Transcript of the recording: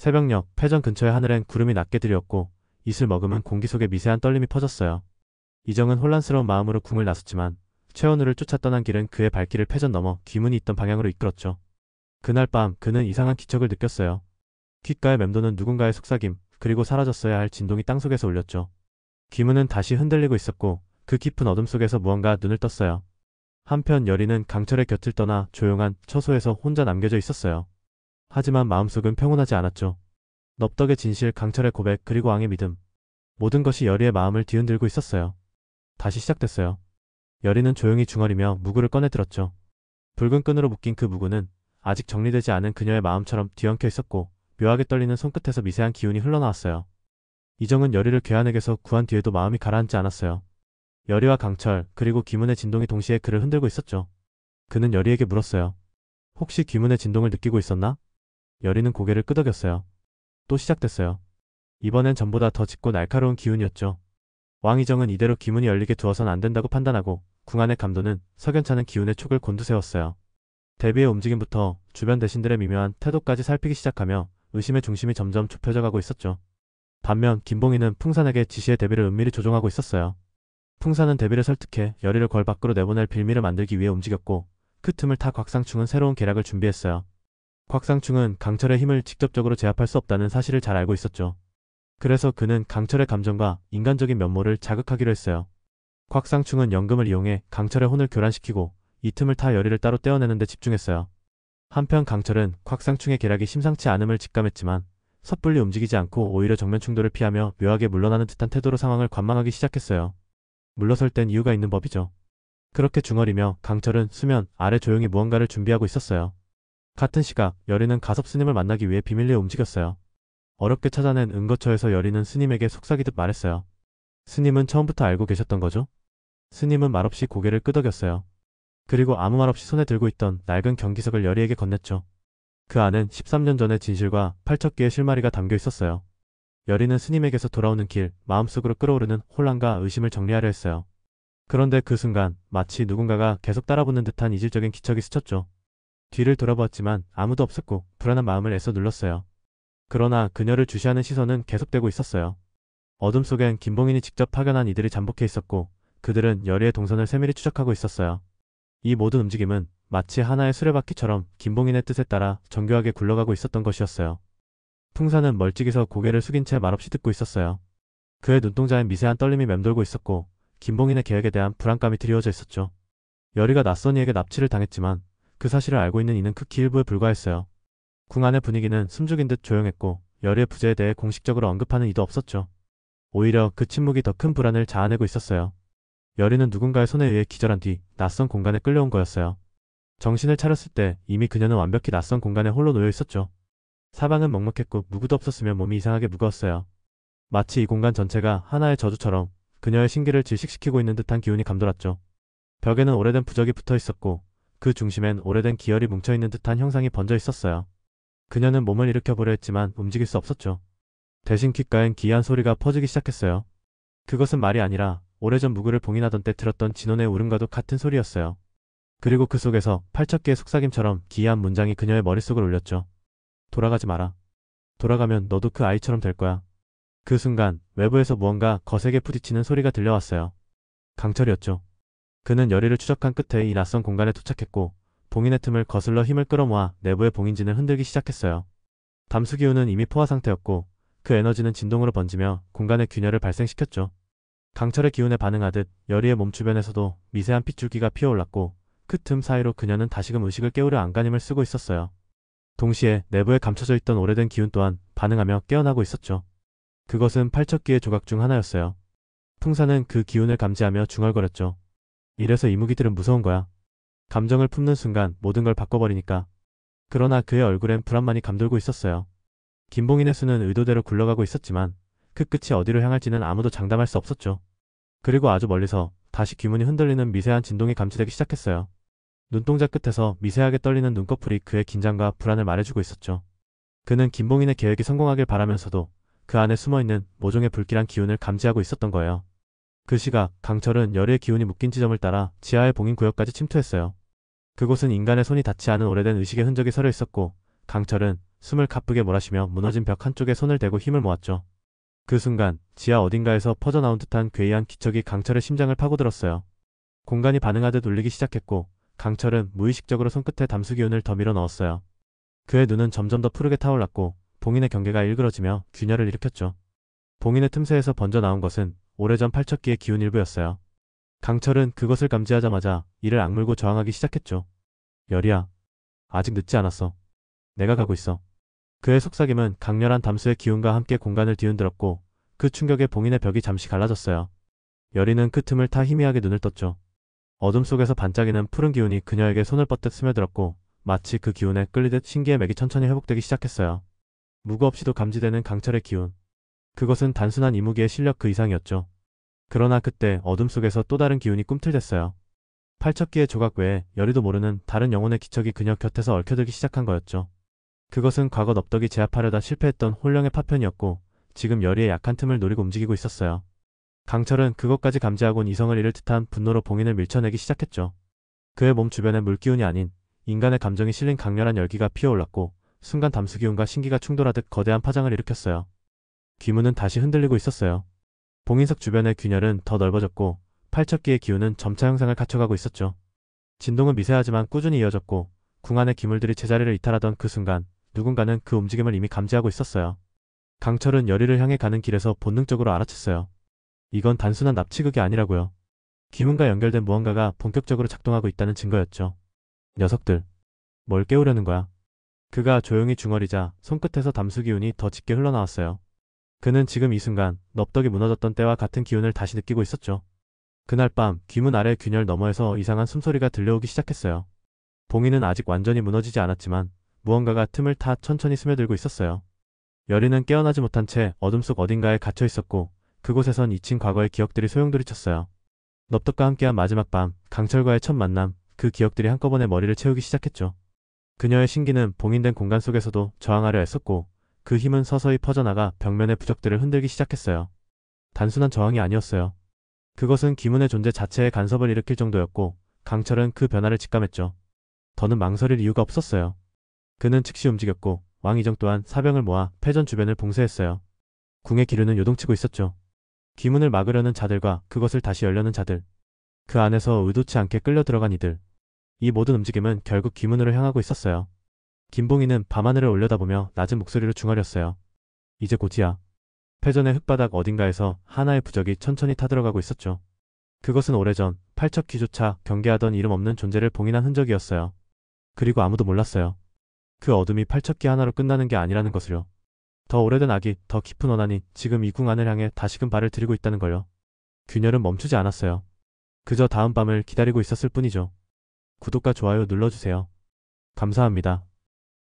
새벽녘 패전 근처의 하늘엔 구름이 낮게 들이었고 이슬 머금은 공기 속에 미세한 떨림이 퍼졌어요. 이정은 혼란스러운 마음으로 궁을 나섰지만 최원우를 쫓아 떠난 길은 그의 발길을 패전 넘어 귀문이 있던 방향으로 이끌었죠. 그날 밤 그는 이상한 기척을 느꼈어요. 귓가에 맴도는 누군가의 속삭임, 그리고 사라졌어야 할 진동이 땅속에서 울렸죠. 귀문은 다시 흔들리고 있었고 그 깊은 어둠 속에서 무언가 눈을 떴어요. 한편 여리는 강철의 곁을 떠나 조용한 처소에서 혼자 남겨져 있었어요. 하지만 마음속은 평온하지 않았죠. 넙덕의 진실, 강철의 고백, 그리고 왕의 믿음. 모든 것이 여리의 마음을 뒤흔들고 있었어요. 다시 시작됐어요. 여리는 조용히 중얼이며 무구를 꺼내들었죠. 붉은 끈으로 묶인 그 무구는 아직 정리되지 않은 그녀의 마음처럼 뒤엉켜 있었고 묘하게 떨리는 손끝에서 미세한 기운이 흘러나왔어요. 이정은 여리를 괴한에게서 구한 뒤에도 마음이 가라앉지 않았어요. 여리와 강철, 그리고 귀문의 진동이 동시에 그를 흔들고 있었죠. 그는 여리에게 물었어요. 혹시 귀문의 진동을 느끼고 있었나? 여리는 고개를 끄덕였어요. 또 시작됐어요. 이번엔 전보다 더 짙고 날카로운 기운이었죠. 왕이정은 이대로 귀문이 열리게 두어선 안 된다고 판단하고 궁안의 감도는 석연찮은 기운의 촉을 곤두세웠어요. 대비의 움직임부터 주변 대신들의 미묘한 태도까지 살피기 시작하며 의심의 중심이 점점 좁혀져 가고 있었죠. 반면 김봉희는 풍산에게 지시의 대비를 은밀히 조종하고 있었어요. 풍산은 대비를 설득해 여리를 궐 밖으로 내보낼 빌미를 만들기 위해 움직였고 그 틈을 타 곽상충은 새로운 계략을 준비했어요. 곽상충은 강철의 힘을 직접적으로 제압할 수 없다는 사실을 잘 알고 있었죠. 그래서 그는 강철의 감정과 인간적인 면모를 자극하기로 했어요. 곽상충은 연금을 이용해 강철의 혼을 교란시키고 이 틈을 타 여리를 따로 떼어내는 데 집중했어요. 한편 강철은 곽상충의 계략이 심상치 않음을 직감했지만 섣불리 움직이지 않고 오히려 정면 충돌을 피하며 묘하게 물러나는 듯한 태도로 상황을 관망하기 시작했어요. 물러설 땐 이유가 있는 법이죠. 그렇게 중얼이며 강철은 수면 아래 조용히 무언가를 준비하고 있었어요. 같은 시각 여리는 가섭 스님을 만나기 위해 비밀리에 움직였어요. 어렵게 찾아낸 은거처에서 여리는 스님에게 속삭이듯 말했어요. 스님은 처음부터 알고 계셨던 거죠? 스님은 말없이 고개를 끄덕였어요. 그리고 아무 말 없이 손에 들고 있던 낡은 경기석을 여리에게 건넸죠. 그 안엔 13년 전의 진실과 8척기의 실마리가 담겨 있었어요. 여리는 스님에게서 돌아오는 길, 마음속으로 끓어오르는 혼란과 의심을 정리하려 했어요. 그런데 그 순간 마치 누군가가 계속 따라붙는 듯한 이질적인 기척이 스쳤죠. 뒤를 돌아보았지만 아무도 없었고 불안한 마음을 애써 눌렀어요. 그러나 그녀를 주시하는 시선은 계속되고 있었어요. 어둠 속엔 김봉인이 직접 파견한 이들이 잠복해 있었고 그들은 여리의 동선을 세밀히 추적하고 있었어요. 이 모든 움직임은 마치 하나의 수레바퀴처럼 김봉인의 뜻에 따라 정교하게 굴러가고 있었던 것이었어요. 풍사는 멀찍이 서 고개를 숙인 채 말없이 듣고 있었어요. 그의 눈동자엔 미세한 떨림이 맴돌고 있었고 김봉인의 계획에 대한 불안감이 드리워져 있었죠. 여리가 낯선 이에게 납치를 당했지만 그 사실을 알고 있는 이는 극히 일부에 불과했어요. 궁 안의 분위기는 숨죽인 듯 조용했고 여리의 부재에 대해 공식적으로 언급하는 이도 없었죠. 오히려 그 침묵이 더 큰 불안을 자아내고 있었어요. 여리는 누군가의 손에 의해 기절한 뒤 낯선 공간에 끌려온 거였어요. 정신을 차렸을 때 이미 그녀는 완벽히 낯선 공간에 홀로 놓여 있었죠. 사방은 먹먹했고 무구도 없었으며 몸이 이상하게 무거웠어요. 마치 이 공간 전체가 하나의 저주처럼 그녀의 신기를 질식시키고 있는 듯한 기운이 감돌았죠. 벽에는 오래된 부적이 붙어 있었고 그 중심엔 오래된 기혈이 뭉쳐있는 듯한 형상이 번져 있었어요. 그녀는 몸을 일으켜보려 했지만 움직일 수 없었죠. 대신 귓가엔 기이한 소리가 퍼지기 시작했어요. 그것은 말이 아니라 오래전 무구를 봉인하던 때 들었던 진혼의 울음과도 같은 소리였어요. 그리고 그 속에서 팔척기의 속삭임처럼 기이한 문장이 그녀의 머릿속을 울렸죠. 돌아가지 마라. 돌아가면 너도 그 아이처럼 될 거야. 그 순간 외부에서 무언가 거세게 부딪히는 소리가 들려왔어요. 강철이었죠. 그는 여리를 추적한 끝에 이 낯선 공간에 도착했고 봉인의 틈을 거슬러 힘을 끌어모아 내부의 봉인진을 흔들기 시작했어요. 담수 기운은 이미 포화 상태였고 그 에너지는 진동으로 번지며 공간의 균열을 발생시켰죠. 강철의 기운에 반응하듯 여리의 몸 주변에서도 미세한 핏줄기가 피어올랐고 그 틈 사이로 그녀는 다시금 의식을 깨우려 안간힘을 쓰고 있었어요. 동시에 내부에 감춰져 있던 오래된 기운 또한 반응하며 깨어나고 있었죠. 그것은 팔척기의 조각 중 하나였어요. 풍사는 그 기운을 감지하며 중얼거렸죠. 이래서 이 무기들은 무서운 거야. 감정을 품는 순간 모든 걸 바꿔버리니까. 그러나 그의 얼굴엔 불안만이 감돌고 있었어요. 김봉인의 수는 의도대로 굴러가고 있었지만 그 끝이 어디로 향할지는 아무도 장담할 수 없었죠. 그리고 아주 멀리서 다시 귀문이 흔들리는 미세한 진동이 감지되기 시작했어요. 눈동자 끝에서 미세하게 떨리는 눈꺼풀이 그의 긴장과 불안을 말해주고 있었죠. 그는 김봉인의 계획이 성공하길 바라면서도 그 안에 숨어있는 모종의 불길한 기운을 감지하고 있었던 거예요. 그 시각 강철은 열의 기운이 묶인 지점을 따라 지하의 봉인 구역까지 침투했어요. 그곳은 인간의 손이 닿지 않은 오래된 의식의 흔적이 서려 있었고 강철은 숨을 가쁘게 몰아쉬며 무너진 벽 한쪽에 손을 대고 힘을 모았죠. 그 순간 지하 어딘가에서 퍼져나온 듯한 괴이한 기척이 강철의 심장을 파고들었어요. 공간이 반응하듯 울리기 시작했고 강철은 무의식적으로 손끝에 담수 기운을 더 밀어 넣었어요. 그의 눈은 점점 더 푸르게 타올랐고 봉인의 경계가 일그러지며 균열을 일으켰죠. 봉인의 틈새에서 번져 나온 것은 오래전 팔척기의 기운 일부였어요. 강철은 그것을 감지하자마자 이를 악물고 저항하기 시작했죠. 열이야. 아직 늦지 않았어. 내가 가고 있어. 그의 속삭임은 강렬한 담수의 기운과 함께 공간을 뒤흔들었고 그 충격에 봉인의 벽이 잠시 갈라졌어요. 열이는 그 틈을 타 희미하게 눈을 떴죠. 어둠 속에서 반짝이는 푸른 기운이 그녀에게 손을 뻗듯 스며들었고 마치 그 기운에 끌리듯 신기의 맥이 천천히 회복되기 시작했어요. 무구 없이도 감지되는 강철의 기운. 그것은 단순한 이무기의 실력 그 이상이었죠. 그러나 그때 어둠 속에서 또 다른 기운이 꿈틀댔어요. 팔척기의 조각 외에 열이도 모르는 다른 영혼의 기척이 그녀 곁에서 얽혀들기 시작한 거였죠. 그것은 과거 넙덕이 제압하려다 실패했던 혼령의 파편이었고 지금 열이의 약한 틈을 노리고 움직이고 있었어요. 강철은 그것까지 감지하곤 이성을 잃을 듯한 분노로 봉인을 밀쳐내기 시작했죠. 그의 몸 주변에 물기운이 아닌 인간의 감정이 실린 강렬한 열기가 피어올랐고 순간 담수기운과 신기가 충돌하듯 거대한 파장을 일으켰어요. 귀문은 다시 흔들리고 있었어요. 봉인석 주변의 균열은 더 넓어졌고 팔척기의 기운은 점차 형상을 갖춰가고 있었죠. 진동은 미세하지만 꾸준히 이어졌고 궁 안의 기물들이 제자리를 이탈하던 그 순간 누군가는 그 움직임을 이미 감지하고 있었어요. 강철은 열이를 향해 가는 길에서 본능적으로 알아챘어요. 이건 단순한 납치극이 아니라고요. 기문과 연결된 무언가가 본격적으로 작동하고 있다는 증거였죠. 녀석들. 뭘 깨우려는 거야? 그가 조용히 중얼이자 손끝에서 담수 기운이 더 짙게 흘러나왔어요. 그는 지금 이 순간 넙덕이 무너졌던 때와 같은 기운을 다시 느끼고 있었죠. 그날 밤 귀문 아래 균열 너머에서 이상한 숨소리가 들려오기 시작했어요. 봉인은 아직 완전히 무너지지 않았지만 무언가가 틈을 타 천천히 스며들고 있었어요. 열이는 깨어나지 못한 채 어둠 속 어딘가에 갇혀 있었고 그곳에선 잊힌 과거의 기억들이 소용돌이쳤어요. 넙덕과 함께한 마지막 밤, 강철과의 첫 만남, 그 기억들이 한꺼번에 머리를 채우기 시작했죠. 그녀의 신기는 봉인된 공간 속에서도 저항하려 애썼고 그 힘은 서서히 퍼져나가 벽면의 부적들을 흔들기 시작했어요. 단순한 저항이 아니었어요. 그것은 기문의 존재 자체에 간섭을 일으킬 정도였고 강철은 그 변화를 직감했죠. 더는 망설일 이유가 없었어요. 그는 즉시 움직였고 왕이정 또한 사병을 모아 패전 주변을 봉쇄했어요. 궁의 기류는 요동치고 있었죠. 기문을 막으려는 자들과 그것을 다시 열려는 자들. 그 안에서 의도치 않게 끌려 들어간 이들. 이 모든 움직임은 결국 기문으로 향하고 있었어요. 김봉희는 밤하늘을 올려다보며 낮은 목소리로 중얼였어요. 이제 곧이야. 패전의 흙바닥 어딘가에서 하나의 부적이 천천히 타들어가고 있었죠. 그것은 오래전 팔척기조차 경계하던 이름 없는 존재를 봉인한 흔적이었어요. 그리고 아무도 몰랐어요. 그 어둠이 팔척기 하나로 끝나는 게 아니라는 것을요. 더 오래된 악이, 더 깊은 원한이 지금 이 궁 안을 향해 다시금 발을 들이고 있다는 걸요. 균열은 멈추지 않았어요. 그저 다음 밤을 기다리고 있었을 뿐이죠. 구독과 좋아요 눌러주세요. 감사합니다.